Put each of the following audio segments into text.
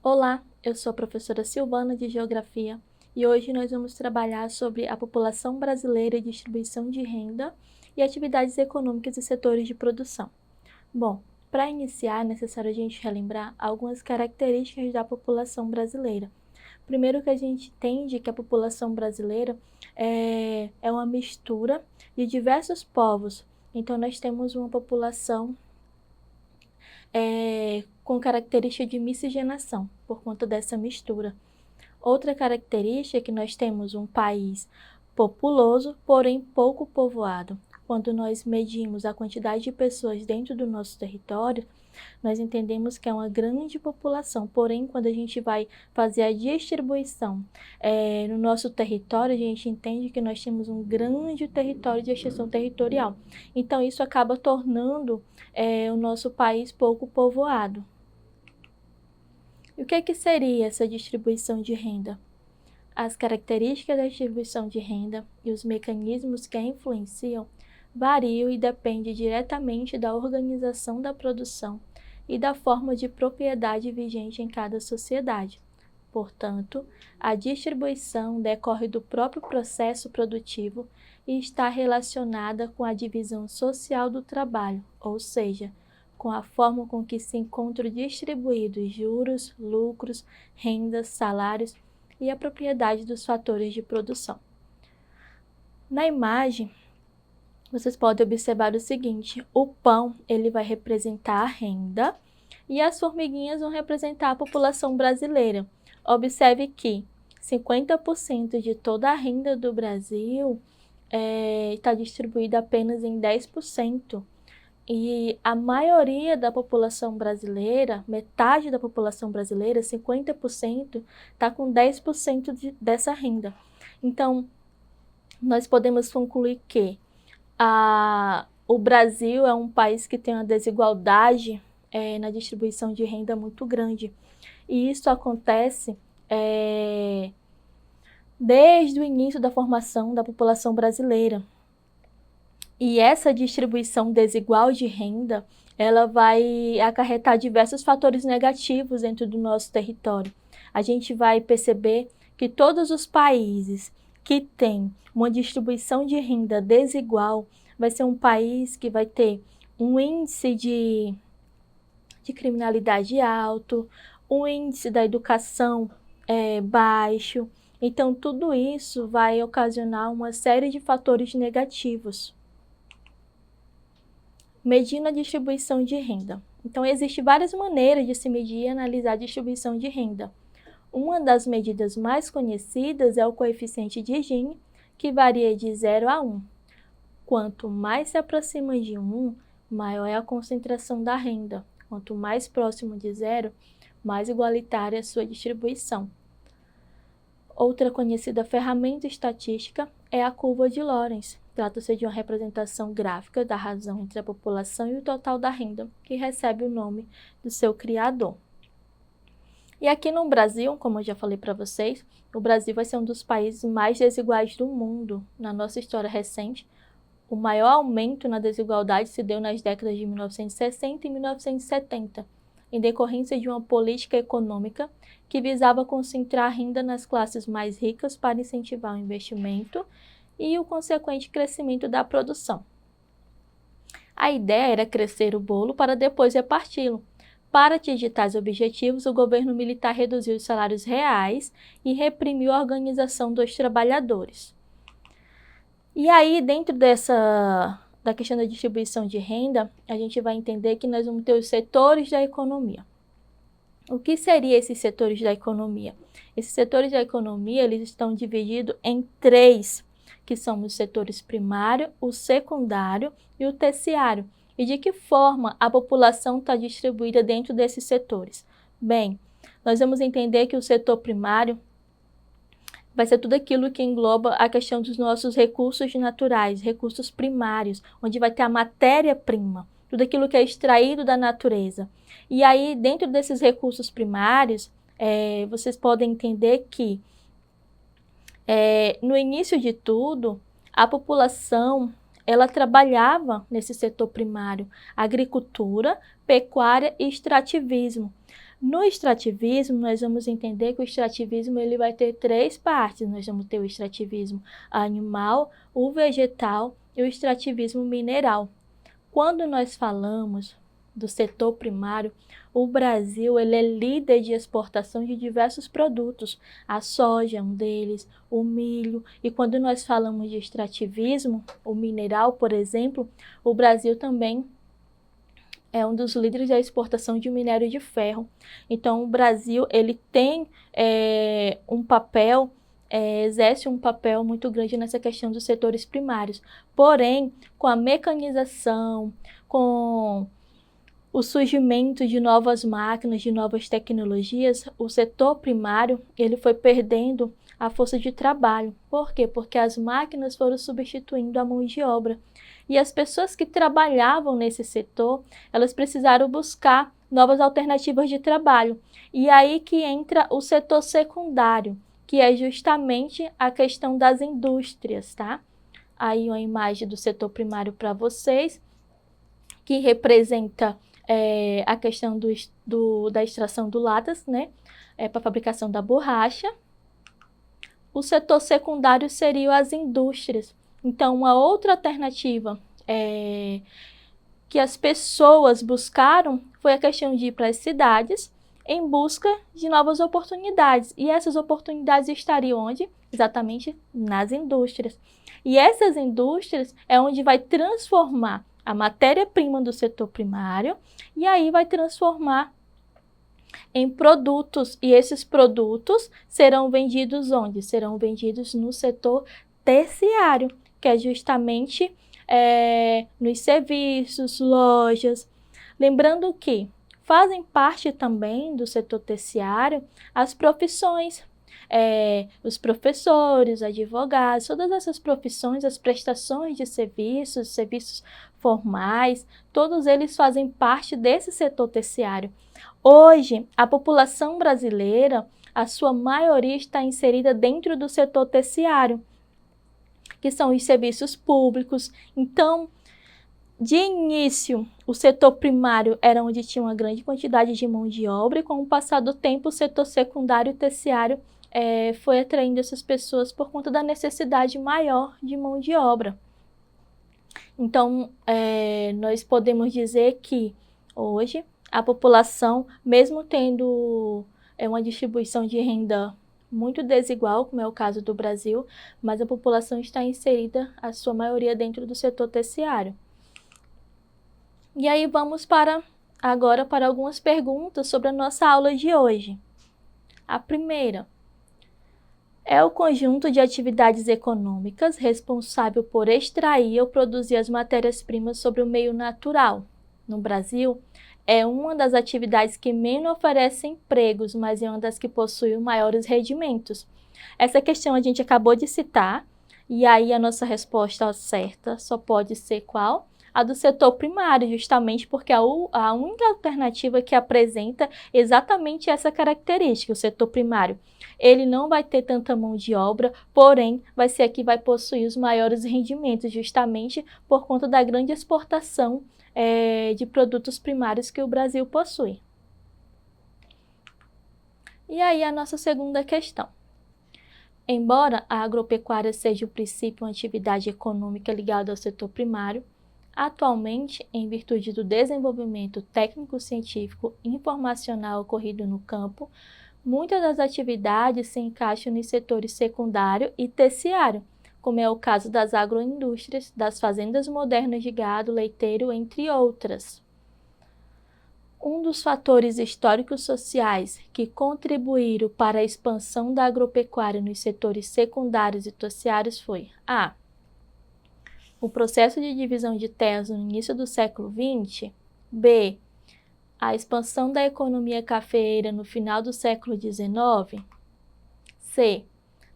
Olá, eu sou a professora Silvana de Geografia e hoje nós vamos trabalhar sobre a população brasileira e distribuição de renda e atividades econômicas e setores de produção. Bom, para iniciar é necessário a gente relembrar algumas características da população brasileira. Primeiro que a gente entende que a população brasileira é uma mistura de diversos povos. Então nós temos uma população com característica de miscigenação, por conta dessa mistura. Outra característica é que nós temos um país populoso, porém pouco povoado. Quando nós medimos a quantidade de pessoas dentro do nosso território, nós entendemos que é uma grande população, porém, quando a gente vai fazer a distribuição no nosso território, a gente entende que nós temos um grande território de extensão territorial. Então, isso acaba tornando o nosso país pouco povoado. E o que seria essa distribuição de renda? As características da distribuição de renda e os mecanismos que a influenciam variam e dependem diretamente da organização da produção e da forma de propriedade vigente em cada sociedade. Portanto, a distribuição decorre do próprio processo produtivo e está relacionada com a divisão social do trabalho, ou seja, com a forma com que se encontram distribuídos juros, lucros, rendas, salários e a propriedade dos fatores de produção. Na imagem, vocês podem observar o seguinte: o pão ele vai representar a renda e as formiguinhas vão representar a população brasileira. Observe que 50% de toda a renda do Brasil está distribuída apenas em 10%. E a maioria da população brasileira, metade da população brasileira, 50%, está com 10% dessa renda. Então, nós podemos concluir que o Brasil é um país que tem uma desigualdade na distribuição de renda muito grande. E isso acontece desde o início da formação da população brasileira. E essa distribuição desigual de renda, ela vai acarretar diversos fatores negativos dentro do nosso território. A gente vai perceber que todos os países que têm uma distribuição de renda desigual vai ser um país que vai ter um índice de criminalidade alto, um índice da educação baixo. Então, tudo isso vai ocasionar uma série de fatores negativos. Medindo a distribuição de renda. Então, existem várias maneiras de se medir e analisar a distribuição de renda. Uma das medidas mais conhecidas é o coeficiente de Gini, que varia de 0 a 1. Quanto mais se aproxima de 1, maior é a concentração da renda. Quanto mais próximo de 0, mais igualitária é a sua distribuição. Outra conhecida ferramenta estatística é a curva de Lorenz. Trata-se de uma representação gráfica da razão entre a população e o total da renda, que recebe o nome do seu criador. E aqui no Brasil, como eu já falei para vocês, o Brasil vai ser um dos países mais desiguais do mundo. Na nossa história recente, o maior aumento na desigualdade se deu nas décadas de 1960 e 1970, em decorrência de uma política econômica que visava concentrar a renda nas classes mais ricas para incentivar o investimento e o consequente crescimento da produção. A ideia era crescer o bolo para depois reparti-lo. Para atingir tais objetivos, o governo militar reduziu os salários reais e reprimiu a organização dos trabalhadores. E aí, dentro da questão da distribuição de renda, a gente vai entender que nós vamos ter os setores da economia. O que seriam esses setores da economia? Esses setores da economia eles estão divididos em 3, que são os setores primário, o secundário e o terciário. E de que forma a população está distribuída dentro desses setores? Bem, nós vamos entender que o setor primário vai ser tudo aquilo que engloba a questão dos nossos recursos naturais, recursos primários, onde vai ter a matéria-prima, tudo aquilo que é extraído da natureza. E aí, dentro desses recursos primários, vocês podem entender que, no início de tudo, a população ela trabalhava nesse setor primário, agricultura, pecuária e extrativismo. No extrativismo, nós vamos entender que o extrativismo ele vai ter 3 partes. Nós vamos ter o extrativismo animal, o vegetal e o extrativismo mineral. Quando nós falamos do setor primário, o Brasil ele é líder de exportação de diversos produtos. A soja é um deles, o milho. E quando nós falamos de extrativismo, o mineral, por exemplo, o Brasil também é um dos líderes da exportação de minério de ferro. Então, o Brasil ele tem exerce um papel muito grande nessa questão dos setores primários. Porém, com a mecanização, com o surgimento de novas máquinas, de novas tecnologias, o setor primário ele foi perdendo a força de trabalho. Por quê? Porque as máquinas foram substituindo a mão de obra. E as pessoas que trabalhavam nesse setor, elas precisaram buscar novas alternativas de trabalho. E aí que entra o setor secundário, que é justamente a questão das indústrias, tá? Aí uma imagem do setor primário para vocês, que representa a questão da extração do látex, né? Para a fabricação da borracha. O setor secundário seriam as indústrias. Então, uma outra alternativa que as pessoas buscaram foi a questão de ir para as cidades em busca de novas oportunidades. E essas oportunidades estariam onde? Exatamente nas indústrias. E essas indústrias é onde vai transformar a matéria-prima do setor primário e aí vai transformar em produtos. E esses produtos serão vendidos onde? Serão vendidos no setor terciário, que é justamente nos serviços, lojas. Lembrando que fazem parte também do setor terciário as profissões, os professores, advogados, todas essas profissões, as prestações de serviços formais, todos eles fazem parte desse setor terciário. Hoje, a população brasileira, a sua maioria está inserida dentro do setor terciário, que são os serviços públicos. Então, de início, o setor primário era onde tinha uma grande quantidade de mão de obra e com o passar do tempo, o setor secundário e terciário foi atraindo essas pessoas por conta da necessidade maior de mão de obra. Então, nós podemos dizer que hoje a população, mesmo tendo uma distribuição de renda muito desigual, como é o caso do Brasil, mas a população está inserida, a sua maioria, dentro do setor terciário. E aí vamos agora para algumas perguntas sobre a nossa aula de hoje. A primeira: é o conjunto de atividades econômicas responsável por extrair ou produzir as matérias-primas sobre o meio natural. No Brasil, é uma das atividades que menos oferece empregos, mas é uma das que possui maiores rendimentos. Essa questão a gente acabou de citar, e aí a nossa resposta certa só pode ser qual? A do setor primário, justamente porque a única alternativa que apresenta exatamente essa característica, o setor primário. Ele não vai ter tanta mão de obra, porém vai ser a que vai possuir os maiores rendimentos, justamente por conta da grande exportação de produtos primários que o Brasil possui. E aí a nossa segunda questão. Embora a agropecuária seja o princípio uma atividade econômica ligada ao setor primário, atualmente, em virtude do desenvolvimento técnico-científico e informacional ocorrido no campo, muitas das atividades se encaixam nos setores secundário e terciário, como é o caso das agroindústrias, das fazendas modernas de gado leiteiro, entre outras. Um dos fatores históricos sociais que contribuíram para a expansão da agropecuária nos setores secundários e terciários foi a. O processo de divisão de terras no início do século XX, b. A expansão da economia cafeeira no final do século XIX, c.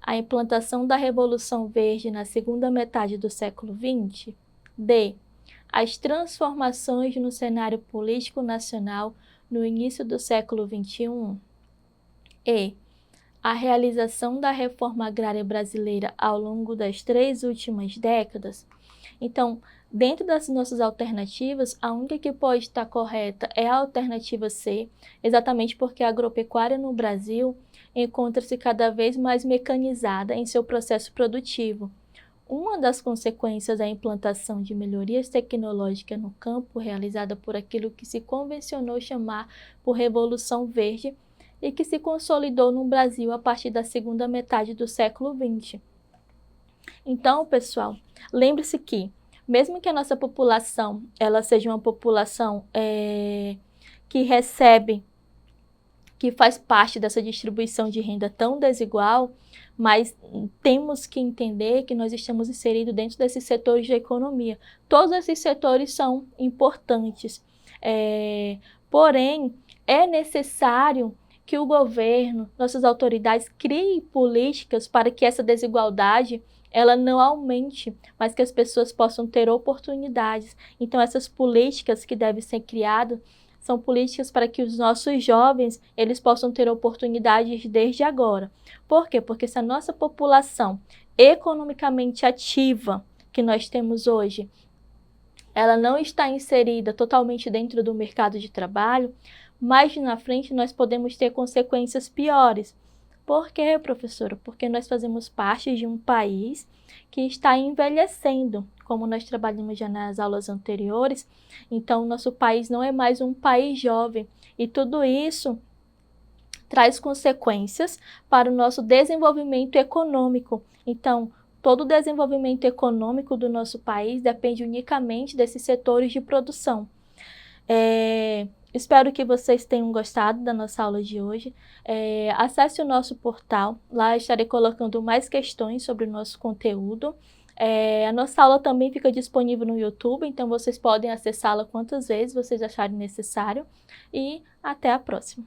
A implantação da Revolução Verde na segunda metade do século XX, d. As transformações no cenário político nacional no início do século XXI, e. A realização da reforma agrária brasileira ao longo das 3 últimas décadas. Então, Dentro das nossas alternativas, a única que pode estar correta é a alternativa C, exatamente porque a agropecuária no Brasil encontra-se cada vez mais mecanizada em seu processo produtivo. Uma das consequências da implantação de melhorias tecnológicas no campo, realizada por aquilo que se convencionou chamar por Revolução Verde e que se consolidou no Brasil a partir da segunda metade do século XX. Então, pessoal, lembre-se que mesmo que a nossa população ela seja uma população que recebe, que faz parte dessa distribuição de renda tão desigual, mas temos que entender que nós estamos inseridos dentro desses setores de economia. Todos esses setores são importantes, porém, é necessário que o governo, nossas autoridades, criem políticas para que essa desigualdade ela não aumente, mas que as pessoas possam ter oportunidades. Então, essas políticas que devem ser criadas são políticas para que os nossos jovens eles possam ter oportunidades desde agora. Por quê? Porque se a nossa população economicamente ativa que nós temos hoje, ela não está inserida totalmente dentro do mercado de trabalho, mais na frente nós podemos ter consequências piores. Por quê, professora? Porque nós fazemos parte de um país que está envelhecendo, como nós trabalhamos já nas aulas anteriores. Então, nosso país não é mais um país jovem e tudo isso traz consequências para o nosso desenvolvimento econômico. Então, todo o desenvolvimento econômico do nosso país depende unicamente desses setores de produção. Espero que vocês tenham gostado da nossa aula de hoje. Acesse o nosso portal, lá estarei colocando mais questões sobre o nosso conteúdo. A nossa aula também fica disponível no YouTube, então vocês podem acessá-la quantas vezes vocês acharem necessário. E até a próxima!